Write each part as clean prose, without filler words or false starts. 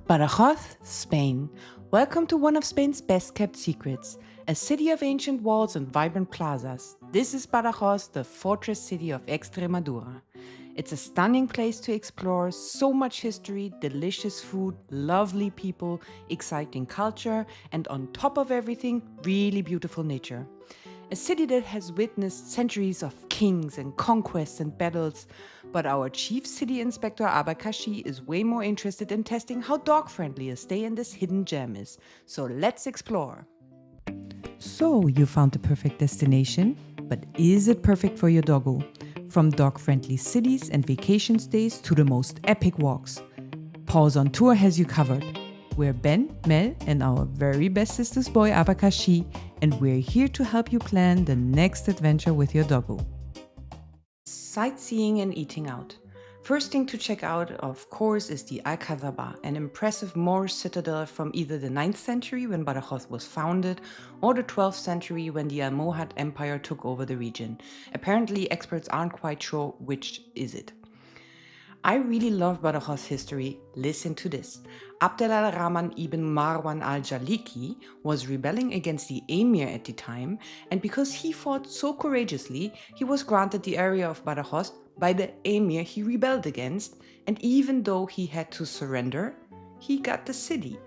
Badajoz, Spain. Welcome to one of Spain's best kept secrets, a city of ancient walls and vibrant plazas. This is Badajoz, the fortress city of Extremadura. It's a stunning place to explore, so much history, delicious food, lovely people, exciting culture, and on top of everything, really beautiful nature. A city that has witnessed centuries of kings and conquests and battles, but our chief city inspector Abacaxi is way more interested in testing how dog-friendly a stay in this hidden gem is. So let's explore. So, you found the perfect destination, but is it perfect for your doggo? From dog-friendly cities and vacation stays to the most epic walks, Pause on Tour has you covered. We're Ben, Mel, and our very best sister's boy Abacaxi, and we're here to help you plan the next adventure with your doggo. Sightseeing and eating out. First thing to check out, of course, is the Alcazaba, an impressive Moorish citadel from either the 9th century when Badajoz was founded or the 12th century when the Almohad Empire took over the region. Apparently, experts aren't quite sure which is it. I really love Badajoz history. Listen to this. Abd al-Rahman ibn Marwan al-Jaliki was rebelling against the emir at the time, and because he fought so courageously, he was granted the area of Badajoz by the emir he rebelled against, and even though he had to surrender, he got the city.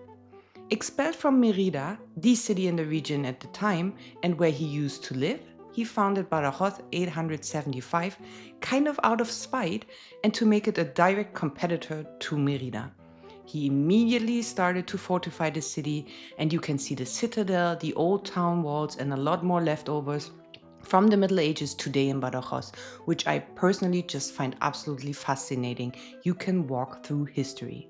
Expelled from Merida, the city in the region at the time, and where he used to live, he founded Badajoz 875, kind of out of spite, and to make it a direct competitor to Merida. He immediately started to fortify the city, and you can see the citadel, the old town walls, and a lot more leftovers from the Middle Ages today in Badajoz, which I personally just find absolutely fascinating. You can walk through history.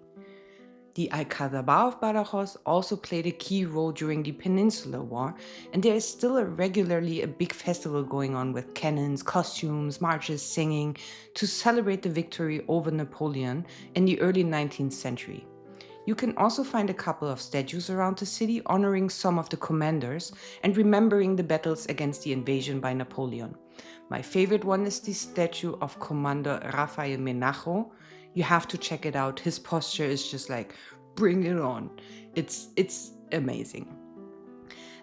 The Alcazaba of Badajoz also played a key role during the Peninsular War, and there is still regularly a big festival going on with cannons, costumes, marches, singing to celebrate the victory over Napoleon in the early 19th century. You can also find a couple of statues around the city honoring some of the commanders and remembering the battles against the invasion by Napoleon. My favorite one is the statue of Commander Rafael Menajo. You have to check it out. His posture is just like, bring it on. It's amazing.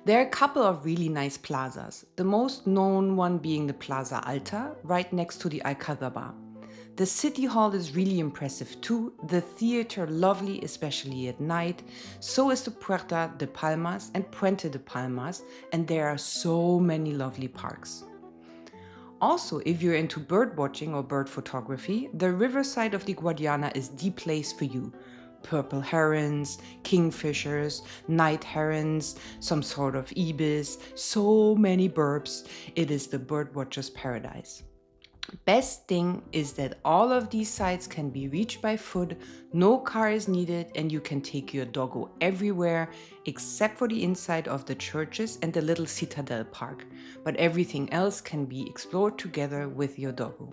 There are a couple of really nice plazas, the most known one being the Plaza Alta, right next to the Alcazaba. The city hall is really impressive too, the theater lovely, especially at night, so is the Puerta de Palmas and Puente de Palmas, and there are so many lovely parks. Also, if you're into bird watching or bird photography, the riverside of the Guadiana is the place for you. Purple herons, kingfishers, night herons, some sort of ibis, so many birds. It is the birdwatcher's paradise. Best thing is that all of these sites can be reached by foot, no car is needed, and you can take your doggo everywhere except for the inside of the churches and the little Citadel Park, but everything else can be explored together with your doggo.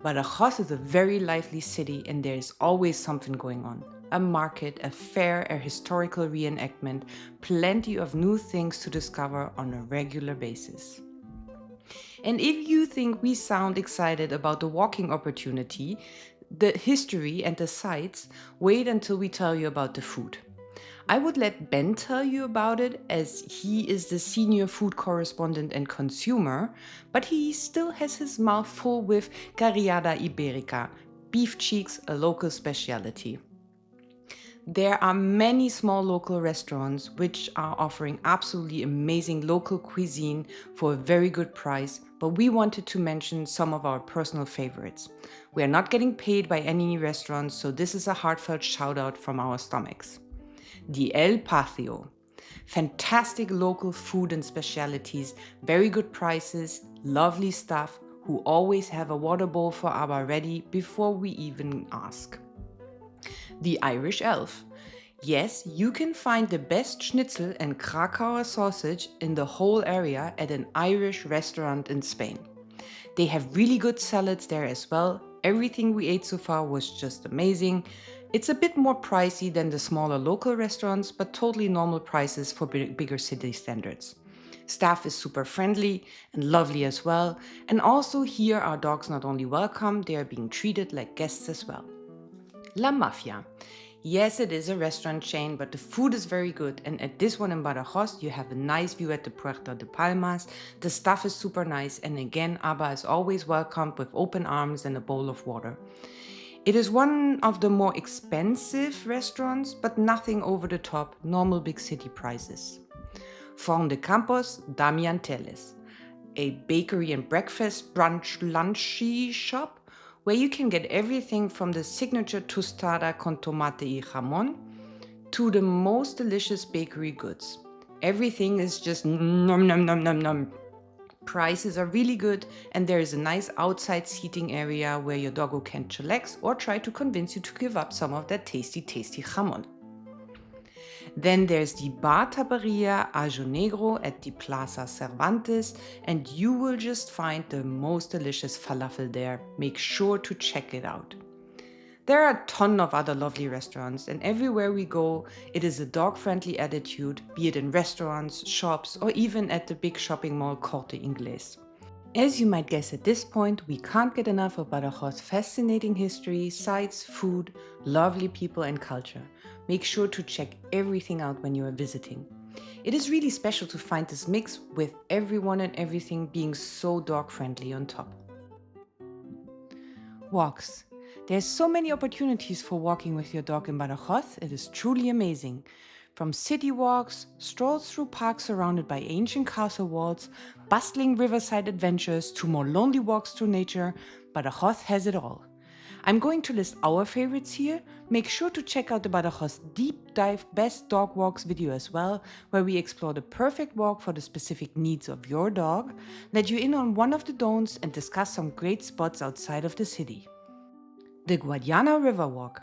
Badajoz is a very lively city and there is always something going on. A market, a fair, a historical reenactment, plenty of new things to discover on a regular basis. And if you think we sound excited about the walking opportunity, the history and the sights, wait until we tell you about the food. I would let Ben tell you about it as he is the senior food correspondent and consumer, but he still has his mouth full with carriada ibérica, beef cheeks, a local specialty. There are many small local restaurants which are offering absolutely amazing local cuisine for a very good price, but we wanted to mention some of our personal favorites. We are not getting paid by any restaurants, so this is a heartfelt shout out from our stomachs. The El Patio. Fantastic local food and specialities, very good prices, lovely staff who always have a water bowl for Abba ready before we even ask. The Irish Elf. Yes, you can find the best schnitzel and Krakauer sausage in the whole area at an Irish restaurant in Spain. They have really good salads there as well. Everything we ate so far was just amazing. It's a bit more pricey than the smaller local restaurants, but totally normal prices for bigger city standards. Staff is super friendly and lovely as well. And also here our dogs not only welcome, they are being treated like guests as well. La Mafia. Yes, it is a restaurant chain, but the food is very good. And at this one in Badajoz, you have a nice view at the Puerta de Palmas. The stuff is super nice. And again, Abba is always welcomed with open arms and a bowl of water. It is one of the more expensive restaurants, but nothing over the top, normal big city prices. Forn de Campos, Damian Teles, a bakery and breakfast brunch lunchy shop where you can get everything from the signature tostada con tomate y jamón to the most delicious bakery goods. Everything is just nom nom nom nom nom. Prices are really good, and there is a nice outside seating area where your doggo can chillax or try to convince you to give up some of that tasty jamón. Then there's the Bar Taperia Ajo Negro at the Plaza Cervantes, and you will just find the most delicious falafel there. Make sure to check it out. There are a ton of other lovely restaurants, and everywhere we go, it is a dog-friendly attitude, be it in restaurants, shops, or even at the big shopping mall Corte Inglés. As you might guess at this point, we can't get enough of Badajoz's fascinating history, sights, food, lovely people and culture. Make sure to check everything out when you are visiting. It is really special to find this mix with everyone and everything being so dog-friendly on top. Walks. There's so many opportunities for walking with your dog in Badajoz, it is truly amazing. From city walks, strolls through parks surrounded by ancient castle walls, bustling riverside adventures to more lonely walks through nature, Badajoz has it all. I'm going to list our favorites here. Make sure to check out the Badajoz Deep Dive Best Dog Walks video as well, where we explore the perfect walk for the specific needs of your dog, let you in on one of the don'ts, and discuss some great spots outside of the city. The Guadiana River Walk.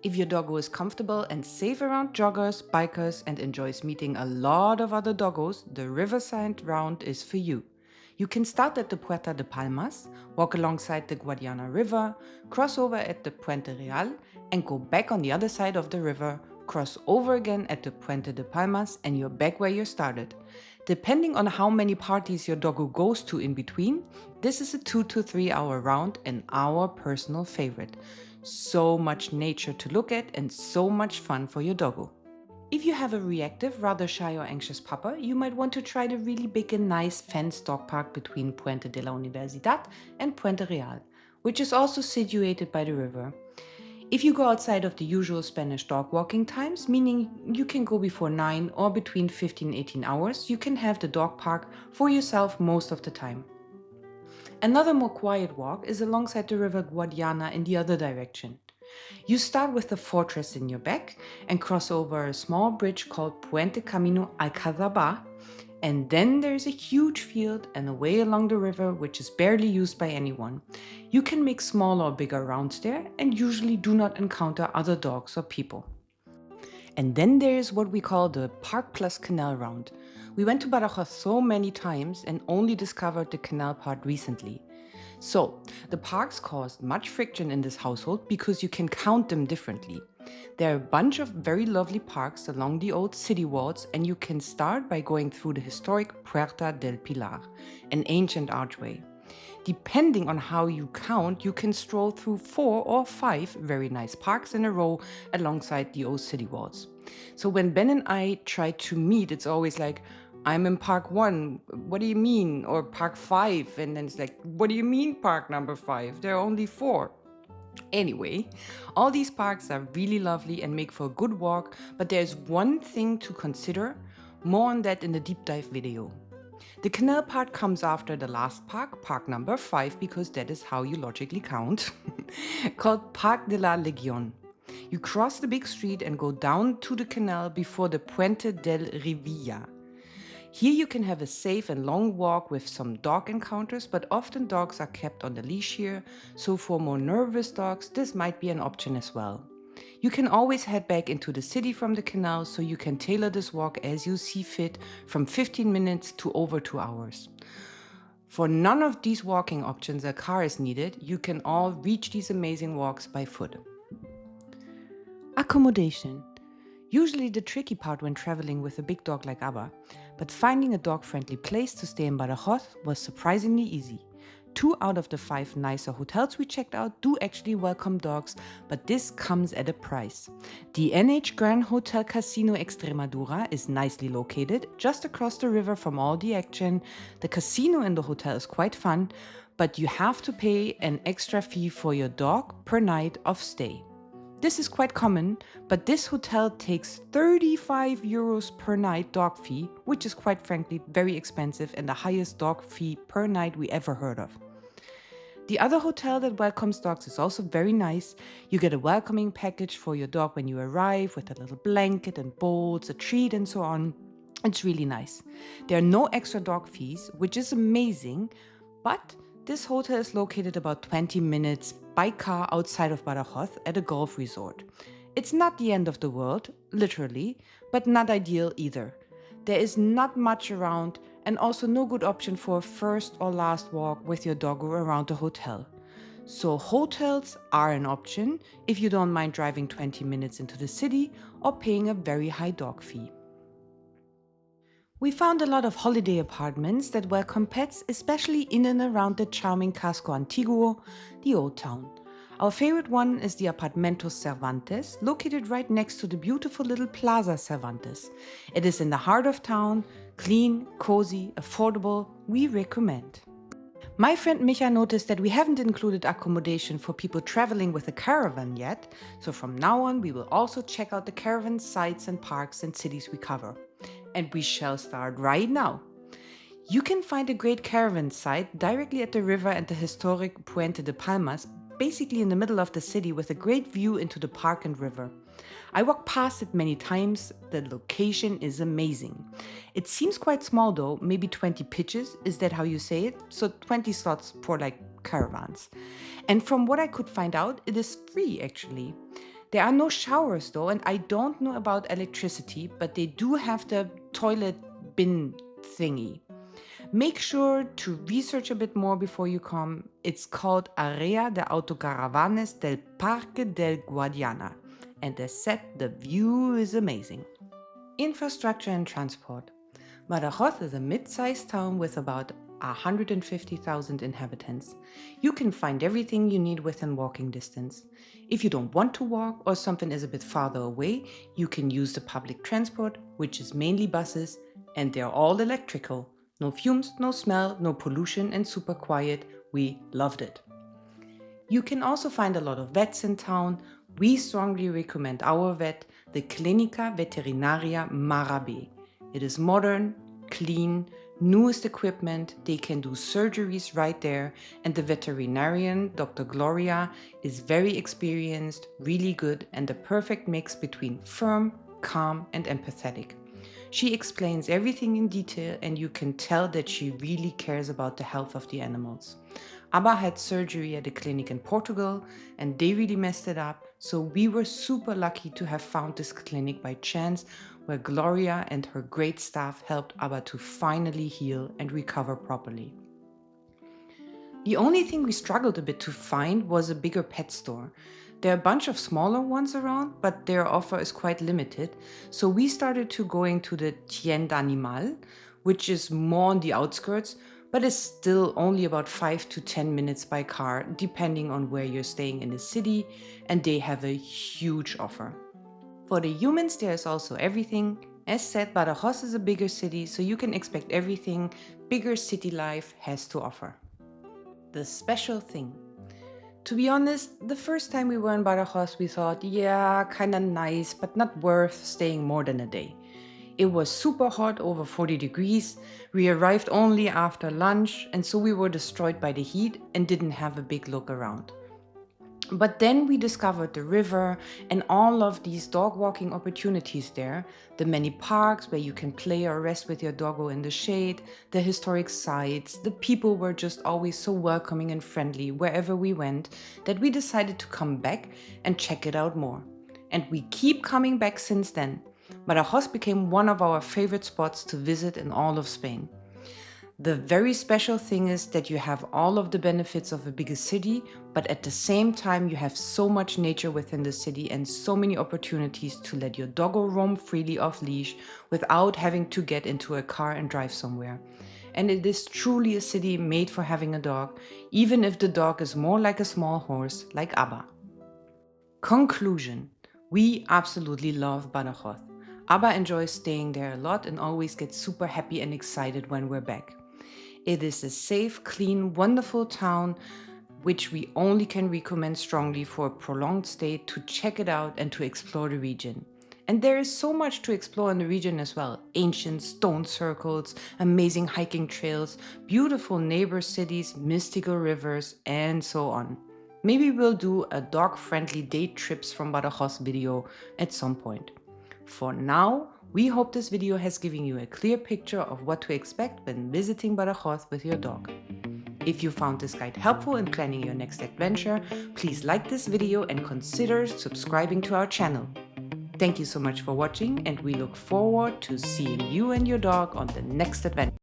If your doggo is comfortable and safe around joggers, bikers, and enjoys meeting a lot of other doggos, the Riverside Round is for you. You can start at the Puerta de Palmas, walk alongside the Guadiana River, cross over at the Puente Real, and go back on the other side of the river, cross over again at the Puente de Palmas, and you're back where you started. Depending on how many parties your doggo goes to in between, this is a 2 to 3 hour round and our personal favorite. So much nature to look at and so much fun for your doggo. If you have a reactive, rather shy or anxious pupper, you might want to try the really big and nice fenced dog park between Puente de la Universidad and Puente Real, which is also situated by the river. If you go outside of the usual Spanish dog walking times, meaning you can go before 9 or between 15 and 18 hours, you can have the dog park for yourself most of the time. Another more quiet walk is alongside the river Guadiana in the other direction. You start with the fortress in your back and cross over a small bridge called Puente Camino Alcazaba, and then there's a huge field and a way along the river which is barely used by anyone. You can make smaller or bigger rounds there and usually do not encounter other dogs or people. And then there's what we call the Park Plus Canal Round. We went to Badajoz so many times and only discovered the canal part recently. So, the parks caused much friction in this household because you can count them differently. There are a bunch of very lovely parks along the old city walls, and you can start by going through the historic Puerta del Pilar, an ancient archway. Depending on how you count, you can stroll through 4 or 5 very nice parks in a row alongside the old city walls. So when Ben and I try to meet, it's always like, I'm in park 1, what do you mean? Or park 5, and then it's like, what do you mean park number 5? There are only 4. Anyway, all these parks are really lovely and make for a good walk, but there's one thing to consider, more on that in the deep dive video. The canal part comes after the last park, park number 5, because that is how you logically count, called Parc de la Legion. You cross the big street and go down to the canal before the Puente del Rivilla. Here you can have a safe and long walk with some dog encounters, but often dogs are kept on the leash here, so for more nervous dogs, this might be an option as well. You can always head back into the city from the canal, so you can tailor this walk as you see fit, from 15 minutes to over 2 hours. For none of these walking options a car is needed, you can all reach these amazing walks by foot. Accommodation. Usually the tricky part when traveling with a big dog like Abba, but finding a dog-friendly place to stay in Badajoz was surprisingly easy. 2 out of the 5 nicer hotels we checked out do actually welcome dogs, but this comes at a price. The NH Grand Hotel Casino Extremadura is nicely located, just across the river from all the action. The casino in the hotel is quite fun, but you have to pay an extra fee for your dog per night of stay. This is quite common, but this hotel takes 35 euros per night dog fee, which is quite frankly very expensive and the highest dog fee per night we ever heard of. The other hotel that welcomes dogs is also very nice. You get a welcoming package for your dog when you arrive with a little blanket and bowls, a treat and so on. It's really nice. There are no extra dog fees, which is amazing, but this hotel is located about 20 minutes by car outside of Badajoz at a golf resort. It's not the end of the world, literally, but not ideal either. There is not much around and also no good option for a first or last walk with your doggo around the hotel. So hotels are an option if you don't mind driving 20 minutes into the city or paying a very high dog fee. We found a lot of holiday apartments that welcome pets, especially in and around the charming Casco Antiguo, the old town. Our favorite one is the Apartamentos Cervantes, located right next to the beautiful little Plaza Cervantes. It is in the heart of town, clean, cozy, affordable. We recommend. My friend Micha noticed that we haven't included accommodation for people traveling with a caravan yet, so from now on we will also check out the caravan sites and parks and cities we cover. And we shall start right now. You can find a great caravan site directly at the river and the historic Puente de Palmas, basically in the middle of the city with a great view into the park and river. I walked past it many times. The location is amazing. It seems quite small though, maybe 20 pitches, is that how you say it? So 20 slots for like caravans. And from what I could find out, it is free actually. There are no showers though, and I don't know about electricity, but they do have the toilet bin thingy. Make sure to research a bit more before you come. It's called Area de Autocaravanes del Parque del Guadiana. And as said, the view is amazing. Infrastructure and transport. Badajoz is a mid-sized town with about 150,000 inhabitants. You can find everything you need within walking distance. If you don't want to walk or something is a bit farther away, you can use the public transport, which is mainly buses, and they're all electrical. No fumes, no smell, no pollution, and super quiet. We loved it. You can also find a lot of vets in town. We strongly recommend our vet, the Clínica Veterinaria Marabe. It is modern, clean, newest equipment. They can do surgeries right there, and the veterinarian, Dr. Gloria, is very experienced, really good, and the perfect mix between firm, calm, and empathetic. She explains everything in detail, and you can tell that she really cares about the health of the animals. Abba had surgery at a clinic in Portugal, and they really messed it up, so we were super lucky to have found this clinic by chance, where Gloria and her great staff helped Abba to finally heal and recover properly. The only thing we struggled a bit to find was a bigger pet store. There are a bunch of smaller ones around, but their offer is quite limited, so we started to going to the Tienda Animal, which is more on the outskirts, but is still only about 5 to 10 minutes by car, depending on where you're staying in the city, and they have a huge offer. For the humans, there is also everything. As said, Badajoz is a bigger city, so you can expect everything bigger city life has to offer. The special thing. To be honest, the first time we were in Badajoz, we thought, yeah, kinda nice, but not worth staying more than a day. It was super hot, over 40 degrees. We arrived only after lunch, and so we were destroyed by the heat and didn't have a big look around. But then we discovered the river and all of these dog walking opportunities there, the many parks where you can play or rest with your doggo in the shade, the historic sites. The people were just always so welcoming and friendly wherever we went that we decided to come back and check it out more. And we keep coming back since then. Badajoz became one of our favorite spots to visit in all of Spain. The very special thing is that you have all of the benefits of a bigger city, but at the same time you have so much nature within the city and so many opportunities to let your doggo roam freely off leash without having to get into a car and drive somewhere. And it is truly a city made for having a dog, even if the dog is more like a small horse like Abba. Conclusion. We absolutely love Badajoz. Abba enjoys staying there a lot and always gets super happy and excited when we're back. It is a safe, clean, wonderful town which we only can recommend strongly for a prolonged stay to check it out and to explore the region. And there is so much to explore in the region as well. Ancient stone circles, amazing hiking trails, beautiful neighbor cities, mystical rivers, and so on. Maybe we'll do a dog-friendly day trips from Badajoz video at some point. For now, we hope this video has given you a clear picture of what to expect when visiting Badajoz with your dog. If you found this guide helpful in planning your next adventure, please like this video and consider subscribing to our channel. Thank you so much for watching, and we look forward to seeing you and your dog on the next adventure.